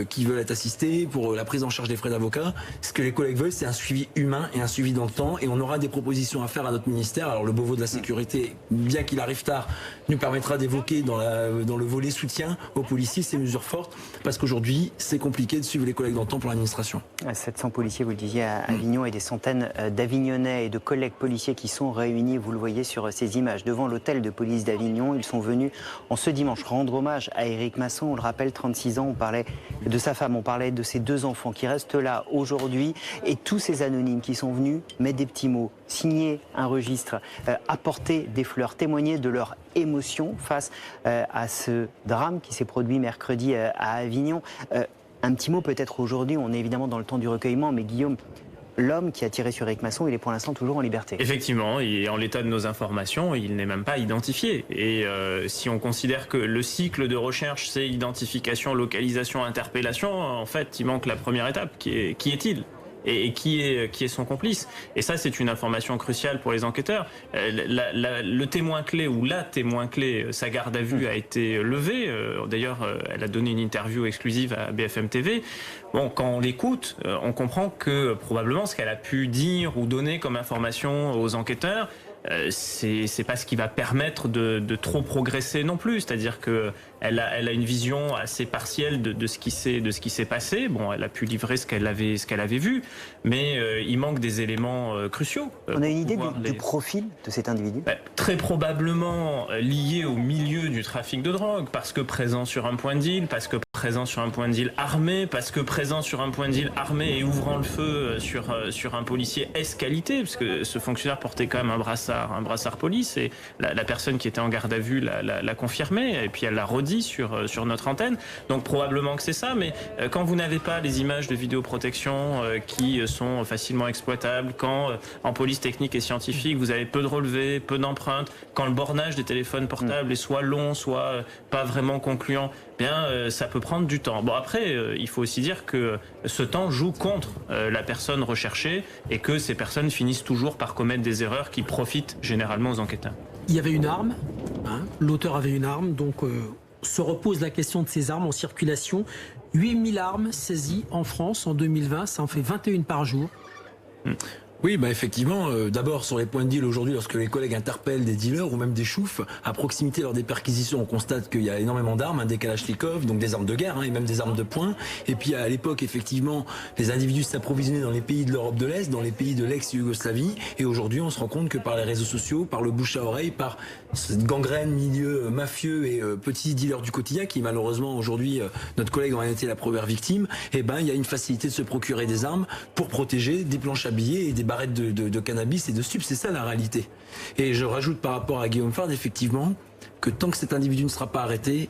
qui veulent être assistées, pour la prise en charge des frais d'avocat, ce que les collègues veulent c'est un suivi humain et un suivi dans le temps et on aura des propositions à faire à notre ministère. Alors le Beauvau de la sécurité, bien qu'il arrive tard, nous permettra d'évoquer dans le volet soutien aux policiers ces mesures fortes parce qu'aujourd'hui c'est compliqué de suivre les collègues dans le temps pour l'administration. 700 policiers, vous le disiez, à Avignon et des centaines d'Avignonnais et de collègues policiers qui sont réunis, vous le voyez sur ces images, devant l'hôtel de police d'Avignon. Ils sont venus en ce dimanche rendre hommage à Éric Masson. On le rappelle, 36 ans, on parlait de sa femme, on parlait de ses 2 enfants qui restent là aujourd'hui et tous ces anonymes qui sont venus mettre des petits mots, signer un registre, apporter des fleurs, témoigner de leur émotion face à ce drame qui s'est produit mercredi à Avignon. Un petit mot peut-être aujourd'hui, on est évidemment dans le temps du recueillement, mais Guillaume, l'homme qui a tiré sur Éric Masson, il est pour l'instant toujours en liberté. Effectivement, et en l'état de nos informations, il n'est même pas identifié. Et si on considère que le cycle de recherche, c'est identification, localisation, interpellation, en fait, il manque la première étape, qui est-il ? et qui est son complice. Et ça, c'est une information cruciale pour les enquêteurs. Le témoin clé ou la témoin clé, sa garde à vue a été levée. D'ailleurs, elle a donné une interview exclusive à BFM TV. Bon, quand on l'écoute, on comprend que probablement ce qu'elle a pu dire ou donner comme information aux enquêteurs, c'est pas ce qui va permettre de trop progresser non plus. C'est-à-dire que elle a une vision assez partielle de ce qui s'est passé. Bon, elle a pu livrer ce qu'elle avait vu, mais il manque des éléments cruciaux. On a une idée du profil de cet individu? Très probablement lié au milieu du trafic de drogue, parce que présent sur un point de deal, parce que présent sur un point de deal armé, parce que présent sur un point de deal armé et ouvrant le feu sur un policier S-qualité, parce que ce fonctionnaire portait quand même un brassard police, et la personne qui était en garde à vue l'a confirmé, et puis elle l'a redit sur notre antenne. Donc probablement que c'est ça, mais quand vous n'avez pas les images de vidéoprotection qui sont facilement exploitables, quand en police technique et scientifique vous avez peu de relevés, peu d'empreintes, quand le bornage des téléphones portables est soit long, soit pas vraiment concluant, bien ça peut prendre du temps. Bon, après, il faut aussi dire que ce temps joue contre la personne recherchée et que ces personnes finissent toujours par commettre des erreurs qui profitent généralement aux enquêteurs. Il y avait une arme, hein, l'auteur avait une arme, donc se repose la question de ces armes en circulation. 8000 armes saisies en France en 2020, ça en fait 21 par jour. Oui, bah effectivement, d'abord sur les points de deal aujourd'hui, lorsque les collègues interpellent des dealers ou même des choufs, à proximité lors des perquisitions, on constate qu'il y a énormément d'armes, des kalachnikovs, donc des armes de guerre, et même des armes de poing. Et puis à l'époque, effectivement, les individus s'approvisionnaient dans les pays de l'Europe de l'Est, dans les pays de l'ex-Yougoslavie. Et aujourd'hui, on se rend compte que par les réseaux sociaux, par le bouche à oreille, par cette gangrène milieu mafieux et petits dealers du quotidien, qui malheureusement aujourd'hui, notre collègue en a été la première victime, et ben il y a une facilité de se procurer des armes pour protéger des planches à billets et des barrettes de cannabis et de stupes, c'est ça la réalité. Et je rajoute par rapport à Guillaume Fard, effectivement, que tant que cet individu ne sera pas arrêté,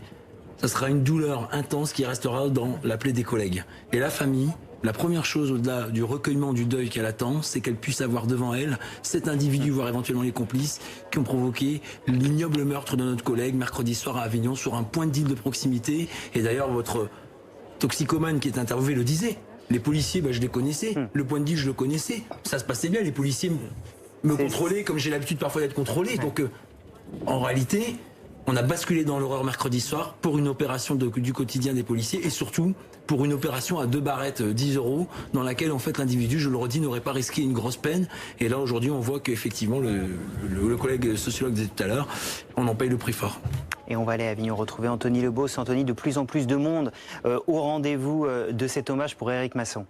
ça sera une douleur intense qui restera dans la plaie des collègues. Et la famille, la première chose au-delà du recueillement du deuil qu'elle attend, c'est qu'elle puisse avoir devant elle cet individu, voire éventuellement les complices, qui ont provoqué l'ignoble meurtre de notre collègue mercredi soir à Avignon sur un point de deal de proximité. Et d'ailleurs, votre toxicomane qui est interviewé le disait. Les policiers, je les connaissais. Le point de deal, je le connaissais. Ça se passait bien. Les policiers me contrôlaient comme j'ai l'habitude parfois d'être contrôlé. Donc, en réalité, on a basculé dans l'horreur mercredi soir pour une opération du quotidien des policiers et surtout pour une opération à 2 barrettes 10 € dans laquelle en fait l'individu, je le redis, n'aurait pas risqué une grosse peine. Et là aujourd'hui on voit qu'effectivement le collègue sociologue disait tout à l'heure, on en paye le prix fort. Et on va aller à Avignon retrouver Anthony Lebos. Anthony, de plus en plus de monde au rendez-vous de cet hommage pour Éric Masson.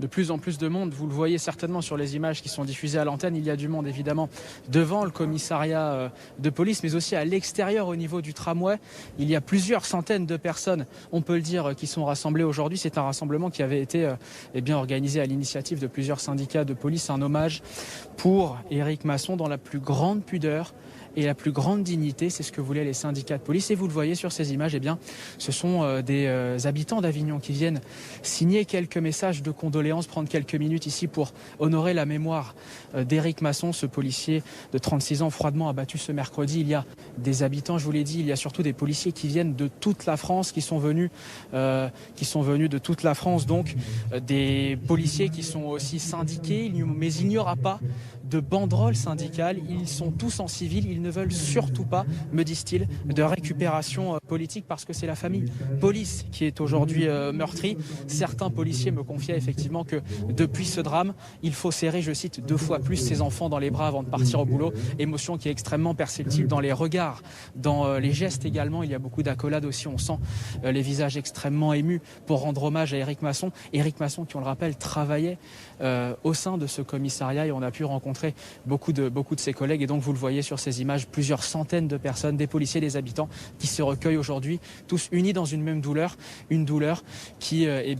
De plus en plus de monde, vous le voyez certainement sur les images qui sont diffusées à l'antenne, il y a du monde évidemment devant le commissariat de police, mais aussi à l'extérieur au niveau du tramway. Il y a plusieurs centaines de personnes, on peut le dire, qui sont rassemblées aujourd'hui. C'est un rassemblement qui avait été organisé à l'initiative de plusieurs syndicats de police, un hommage pour Éric Masson dans la plus grande pudeur et la plus grande dignité, c'est ce que voulaient les syndicats de police. Et vous le voyez sur ces images, ce sont des habitants d'Avignon qui viennent signer quelques messages de condoléances, prendre quelques minutes ici pour honorer la mémoire d'Éric Masson, ce policier de 36 ans froidement abattu ce mercredi. Il y a des habitants, je vous l'ai dit, il y a surtout des policiers qui viennent de toute la France, qui sont venus de toute la France, donc des policiers qui sont aussi syndiqués, mais il n'y aura pas de banderole syndicale, ils sont tous en civil, ils ne veulent surtout pas, me disent-ils, de récupération politique parce que c'est la famille police qui est aujourd'hui meurtrie. Certains policiers me confiaient effectivement que depuis ce drame, il faut serrer, je cite, 2 fois plus ses enfants dans les bras avant de partir au boulot. Émotion qui est extrêmement perceptible dans les regards, dans les gestes également. Il y a beaucoup d'accolades aussi, on sent les visages extrêmement émus pour rendre hommage à Éric Masson. Éric Masson qui, on le rappelle, travaillait au sein de ce commissariat et on a pu rencontrer beaucoup de ses collègues. Et donc vous le voyez sur ces images, plusieurs centaines de personnes, des policiers, des habitants qui se recueillent aujourd'hui, tous unis dans une même douleur, une douleur qui est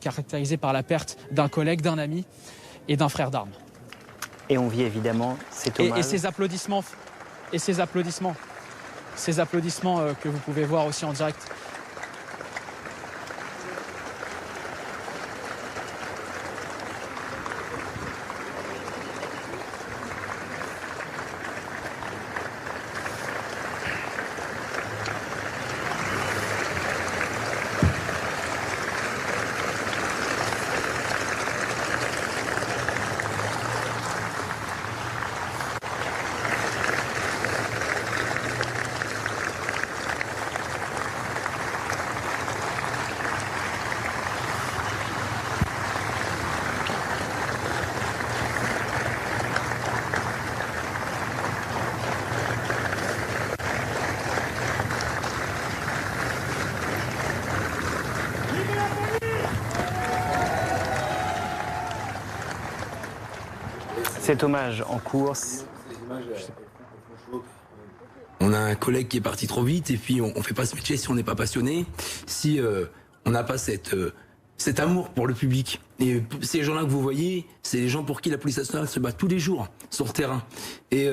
caractérisée par la perte d'un collègue, d'un ami et d'un frère d'armes. Et on vit évidemment cet hommage. Et ces applaudissements que vous pouvez voir aussi en direct. Cet hommage en course. On a un collègue qui est parti trop vite et puis on fait pas ce métier si on n'est pas passionné, si on n'a pas cet amour pour le public. Et ces gens-là que vous voyez, c'est les gens pour qui la police nationale se bat tous les jours sur le terrain. Et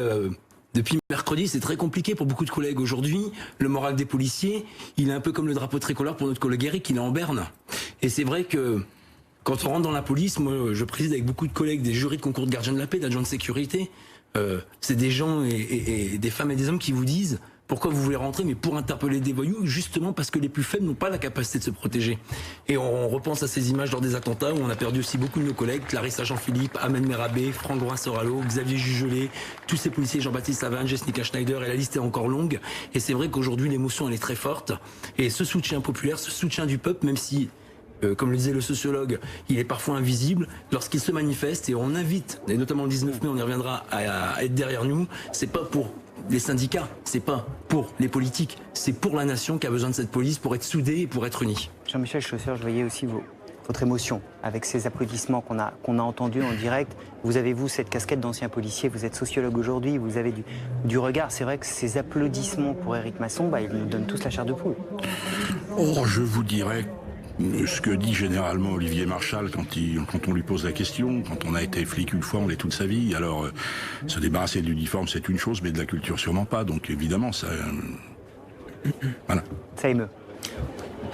depuis mercredi, c'est très compliqué pour beaucoup de collègues. Aujourd'hui, le moral des policiers, il est un peu comme le drapeau tricolore pour notre collègue Eric, il est en berne. Et c'est vrai que quand on rentre dans la police, moi je préside avec beaucoup de collègues des jurys de concours de gardien de la paix, d'agents de sécurité, c'est des gens et des femmes et des hommes qui vous disent pourquoi vous voulez rentrer, mais pour interpeller des voyous, justement parce que les plus faibles n'ont pas la capacité de se protéger. Et on repense à ces images lors des attentats où on a perdu aussi beaucoup de nos collègues, Clarissa Jean-Philippe, Ahmed Merabé, Franck Groin-Soralo, Xavier Jugelet, tous ces policiers, Jean-Baptiste Lavanne, Jessica Schneider, et la liste est encore longue. Et c'est vrai qu'aujourd'hui l'émotion elle est très forte. Et ce soutien populaire, ce soutien du peuple, même si comme le disait le sociologue, il est parfois invisible lorsqu'il se manifeste, et on invite, et notamment le 19 mai, on y reviendra, à être derrière nous. C'est pas pour les syndicats, c'est pas pour les politiques, c'est pour la nation qui a besoin de cette police pour être soudée et pour être unie. Jean-Michel Chausser, je voyais aussi votre émotion avec ces applaudissements qu'on a entendus en direct. Vous avez, vous, cette casquette d'ancien policier, vous êtes sociologue aujourd'hui, vous avez du regard. C'est vrai que ces applaudissements pour Éric Masson, ils nous donnent tous la chair de poule. Oh, je vous dirais ce que dit généralement Olivier Marchal quand on lui pose la question. Quand on a été flic une fois, on l'est toute sa vie. Alors, se débarrasser de l'uniforme, c'est une chose, mais de la culture, sûrement pas. Donc, évidemment, ça... voilà. Ça émeut.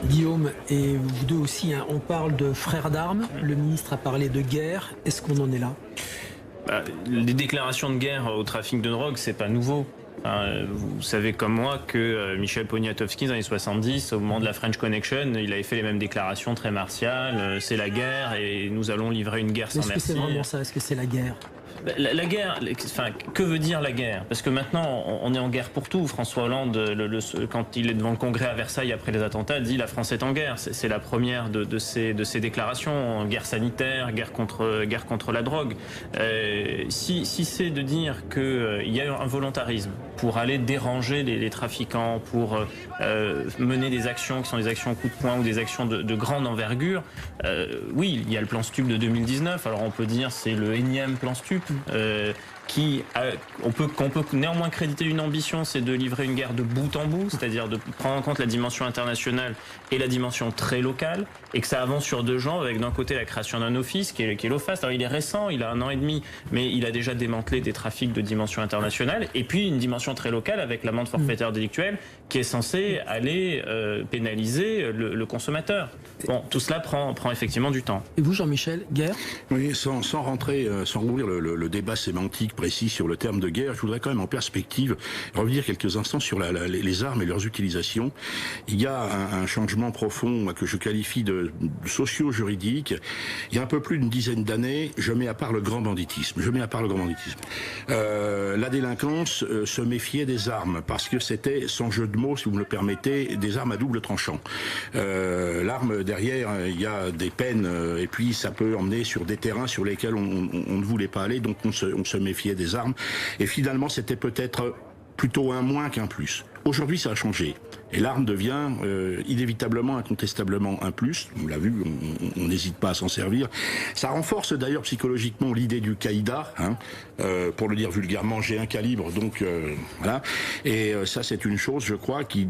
Guillaume, et vous deux aussi, on parle de frères d'armes. Le ministre a parlé de guerre. Est-ce qu'on en est là ? Les déclarations de guerre au trafic de drogue, c'est pas nouveau. Vous savez comme moi que Michel Poniatowski, dans les années 70, au moment de la French Connection, il avait fait les mêmes déclarations très martiales. C'est la guerre et nous allons livrer une guerre sans merci. Est-ce que c'est vraiment ça ? Est-ce que c'est la guerre ? La guerre, que veut dire la guerre ? Parce que maintenant, on est en guerre pour tout. François Hollande, quand il est devant le Congrès à Versailles après les attentats, dit la France est en guerre. C'est la première de ces déclarations. Guerre sanitaire, guerre contre la drogue. Si c'est de dire qu'il y a un volontarisme pour aller déranger les trafiquants, pour mener des actions qui sont des actions coup de poing ou des actions de grande envergure, oui, il y a le plan Stup de 2019. Alors on peut dire c'est le énième plan Stup. Qu'on peut néanmoins créditer une ambition, c'est de livrer une guerre de bout en bout, c'est-à-dire de prendre en compte la dimension internationale et la dimension très locale, et que ça avance sur deux jambes, avec d'un côté la création d'un office qui est l'OFAST. Alors il est récent, il a 1 an et demi, mais il a déjà démantelé des trafics de dimension internationale, et puis une dimension très locale avec l'amende forfaitaire délictuelle qui est censée aller pénaliser le consommateur. Bon, tout cela prend effectivement du temps. Et vous, Jean-Michel, guerre ? Oui, sans rouvrir le débat sémantique précis sur le terme de guerre, je voudrais quand même en perspective revenir quelques instants sur les armes et leurs utilisations. Il y a un changement profond que je qualifie de socio-juridique. Il y a un peu plus d'une dizaine d'années, je mets à part le grand banditisme. La délinquance se méfiait des armes parce que c'était, sans jeu de mots, si vous me le permettez, des armes à double tranchant. L'arme, derrière, il y a des peines et puis ça peut emmener sur des terrains sur lesquels on ne voulait pas aller, donc on se méfiait des armes. Et finalement, c'était peut-être plutôt un moins qu'un plus. Aujourd'hui, ça a changé. Et l'arme devient inévitablement, incontestablement un plus. On l'a vu, on n'hésite pas à s'en servir. Ça renforce d'ailleurs psychologiquement l'idée du caïda. Pour le dire vulgairement, j'ai un calibre, donc voilà. Et ça, c'est une chose, je crois, qui,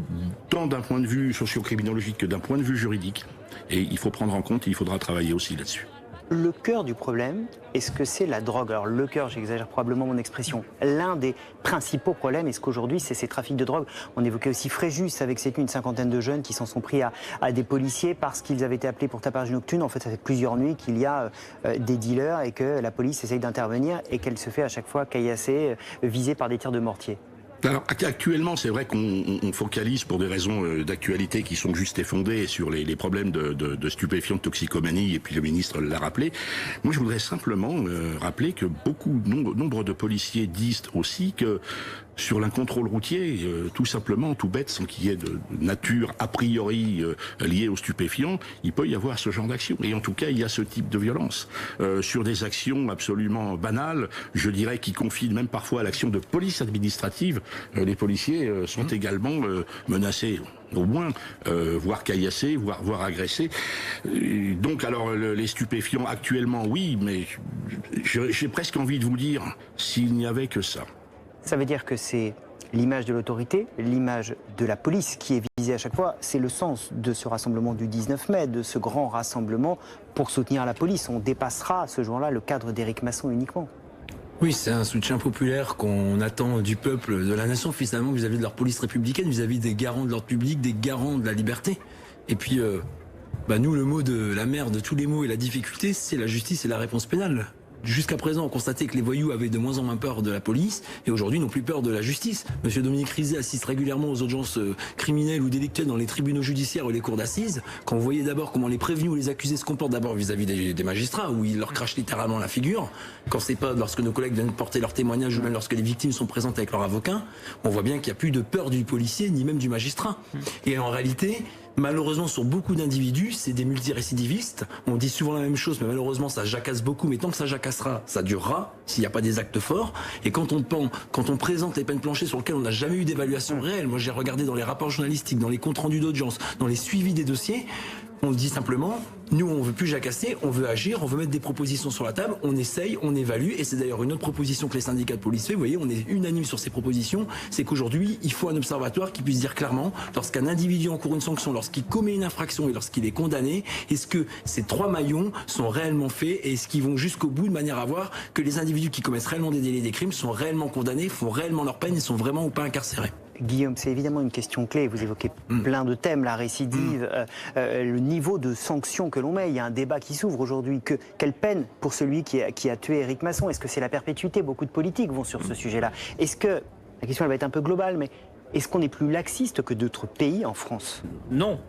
tant d'un point de vue socio-criminologique que d'un point de vue juridique, et il faut prendre en compte, il faudra travailler aussi là-dessus. Le cœur du problème, est-ce que c'est la drogue ? Alors le cœur, j'exagère probablement mon expression. L'un des principaux problèmes, est-ce qu'aujourd'hui c'est ces trafics de drogue ? On évoquait aussi Fréjus avec une cinquantaine de jeunes qui s'en sont pris à des policiers parce qu'ils avaient été appelés pour tapage nocturne. En fait, ça fait plusieurs nuits qu'il y a des dealers et que la police essaye d'intervenir et qu'elle se fait à chaque fois caillasser, visée par des tirs de mortier. Alors actuellement, c'est vrai qu'on focalise pour des raisons d'actualité qui sont justes et fondées sur les problèmes de stupéfiants, de toxicomanie, et puis le ministre l'a rappelé. Moi, je voudrais simplement rappeler que nombre de policiers disent aussi que sur un contrôle routier, tout simplement, tout bête, sans qu'il y ait de nature a priori liée aux stupéfiants, il peut y avoir ce genre d'action. Et en tout cas, il y a ce type de violence. Sur des actions absolument banales, je dirais, qui confient même parfois à l'action de police administrative, les policiers sont également menacés, au moins, voire caillassés, voire agressés. Donc, alors, les stupéfiants, actuellement, oui, mais j'ai presque envie de vous dire, s'il n'y avait que ça. Ça veut dire que c'est l'image de l'autorité, l'image de la police qui est visée à chaque fois. C'est le sens de ce rassemblement du 19 mai, de ce grand rassemblement pour soutenir la police. On dépassera ce jour-là le cadre d'Éric Masson uniquement. Oui, c'est un soutien populaire qu'on attend du peuple, de la nation, finalement, vis-à-vis de leur police républicaine, vis-à-vis des garants de l'ordre public, des garants de la liberté. Et puis, nous, le mot de la mère de tous les mots et la difficulté, c'est la justice et la réponse pénale. Jusqu'à présent, on constatait que les voyous avaient de moins en moins peur de la police et aujourd'hui n'ont plus peur de la justice. Monsieur Dominique Rizet assiste régulièrement aux audiences criminelles ou délictuelles dans les tribunaux judiciaires ou les cours d'assises. Quand vous voyez d'abord comment les prévenus ou les accusés se comportent d'abord vis-à-vis des magistrats, où ils leur crachent littéralement la figure, quand c'est pas lorsque nos collègues viennent porter leur témoignage ou même lorsque les victimes sont présentes avec leur avocat, on voit bien qu'il n'y a plus de peur du policier ni même du magistrat. Et en réalité, malheureusement, sur beaucoup d'individus, c'est des multirécidivistes. On dit souvent la même chose, mais malheureusement, ça jacasse beaucoup. Mais tant que ça jacassera, ça durera, s'il n'y a pas des actes forts. Et quand on présente les peines planchées sur lesquelles on n'a jamais eu d'évaluation réelle, moi j'ai regardé dans les rapports journalistiques, dans les comptes rendus d'audience, dans les suivis des dossiers, on dit simplement, nous on veut plus jacasser, on veut agir, on veut mettre des propositions sur la table, on essaye, on évalue, et c'est d'ailleurs une autre proposition que les syndicats de police fait, vous voyez, on est unanime sur ces propositions, c'est qu'aujourd'hui, il faut un observatoire qui puisse dire clairement, lorsqu'un individu encourt une sanction, lorsqu'il commet une infraction et lorsqu'il est condamné, est-ce que ces trois maillons sont réellement faits et est-ce qu'ils vont jusqu'au bout de manière à voir que les individus qui commettent réellement des délits et des crimes sont réellement condamnés, font réellement leur peine et sont vraiment ou pas incarcérés. Guillaume, c'est évidemment une question clé. Vous évoquez plein de thèmes, la récidive, le niveau de sanctions que l'on met. Il y a un débat qui s'ouvre aujourd'hui. Quelle peine pour celui qui a tué Éric Masson? Est-ce que c'est la perpétuité? Beaucoup de politiques vont sur ce sujet-là. Est-ce que, la question elle va être un peu globale, mais est-ce qu'on est plus laxiste que d'autres pays en France? Non.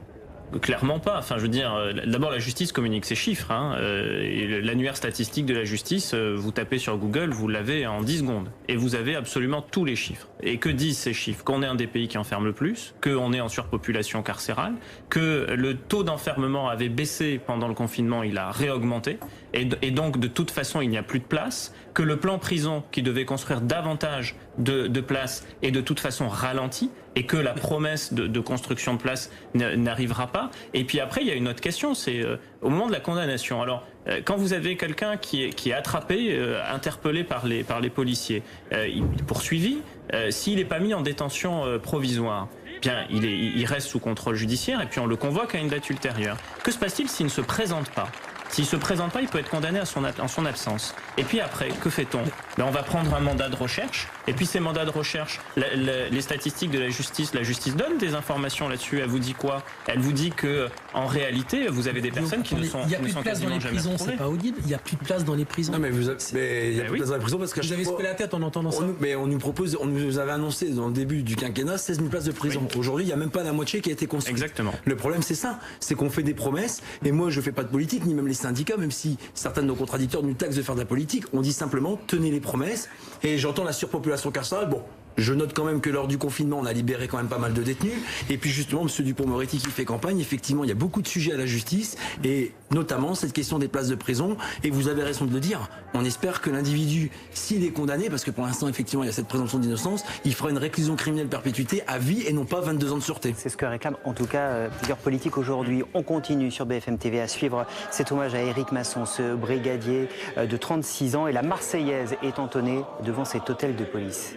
Clairement pas. Enfin, je veux dire, d'abord la justice communique ses chiffres. L'annuaire statistique de la justice, vous tapez sur Google, vous l'avez en 10 secondes. Et vous avez absolument tous les chiffres. Et que disent ces chiffres? Qu'on est un des pays qui enferme le plus, qu'on est en surpopulation carcérale, que le taux d'enfermement avait baissé pendant le confinement, il a réaugmenté. Et donc, de toute façon, il n'y a plus de place, que le plan prison qui devait construire davantage de places est de toute façon ralenti, et que la promesse de construction de places n'arrivera pas. Et puis après, il y a une autre question, c'est au moment de la condamnation. Alors, quand vous avez quelqu'un qui est attrapé, interpellé par les policiers, poursuivi, s'il n'est pas mis en détention provisoire, bien, il reste sous contrôle judiciaire et puis on le convoque à une date ultérieure. Que se passe-t-il s'il ne se présente pas? S'il ne se présente pas, il peut être condamné en son absence. Et puis après, que fait-on? On va prendre un mandat de recherche, et puis ces mandats de recherche, les statistiques de la justice donne des informations là-dessus. Elle vous dit quoi? Elle vous dit que en réalité, vous avez des personnes qui ne sont Il n'y a plus de place dans les prisons, c'est pas audible. Il n'y a plus de place dans les prisons. Non, mais il y a plus de place dans les prisons parce que vous avez secoué la tête en entendant ça. Mais on nous avait annoncé dans le début du quinquennat 16 000 places de prison. Oui. Aujourd'hui, il n'y a même pas la moitié qui a été construite. Exactement. Le problème, c'est ça. C'est qu'on fait des promesses, et moi, je ne fais pas de politique, ni même les syndicats, même si certains de nos contradicteurs nous taxent de faire de la politique, on dit simplement tenez les promesses. Et j'entends la surpopulation carcérale. Bon, je note quand même que lors du confinement, on a libéré quand même pas mal de détenus. Et puis justement, M. Dupond-Moretti qui fait campagne, effectivement, il y a beaucoup de sujets à la justice, et notamment cette question des places de prison. Et vous avez raison de le dire, on espère que l'individu, s'il est condamné, parce que pour l'instant, effectivement, il y a cette présomption d'innocence, il fera une réclusion criminelle perpétuité à vie et non pas 22 ans de sûreté. C'est ce que réclament en tout cas plusieurs politiques aujourd'hui. On continue sur BFM TV à suivre cet hommage à Éric Masson, ce brigadier de 36 ans, et la Marseillaise est entonnée devant cet hôtel de police.